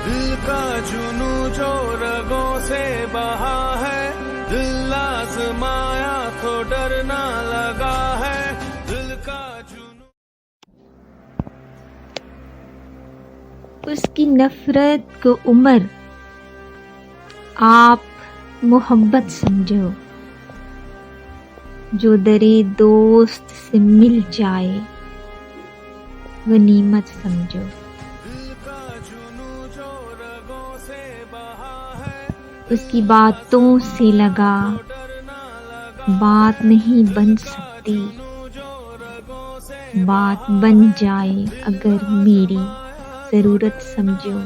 दिल का जुनू जो रगों से बहा है, दिल आजमाया तो डरना लगा है, दिल का जुनू। उसकी नफरत को उम्र आप मोहब्बत समझो, जो दरे दोस्त से मिल जाए गनीमत समझो। उसकी बातों से लगा बात नहीं बन सकती, बात बन जाए अगर मेरी जरूरत समझो।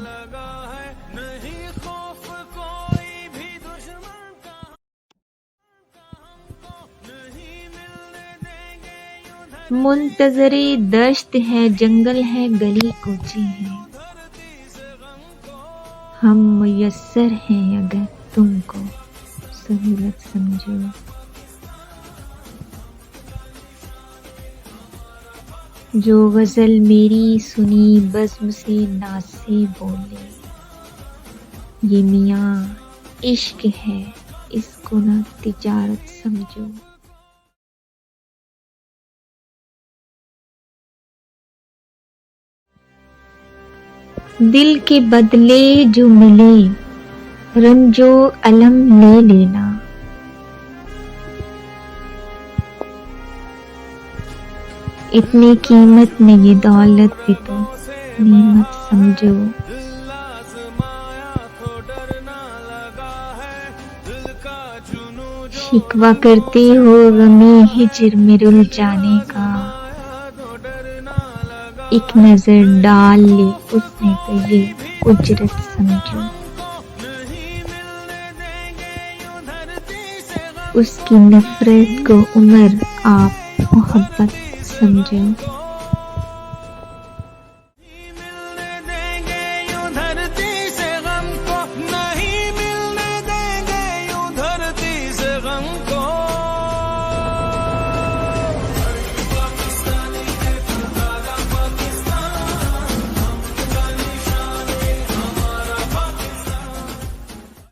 मुंतजरे दश्त है, जंगल है, गली कूची है, हम मुयस्सर हैं अगर तुमको सहूलत समझो। जो गजल मेरी सुनी बज़्म से नाज से बोले, ये मियाँ इश्क है, इसको ना तिजारत समझो। दिल के बदले जो मिले, रंजो अलम ले लेना, इतनी कीमत में ये दौलत भी तो नीमत समझो। शिकवा करते हो गमे हिज्र में रुल जाने का, एक नजर डाल ले उसने तो ये उजरत समझो। उसकी नफरत को उम्र आप मोहब्बत समझो।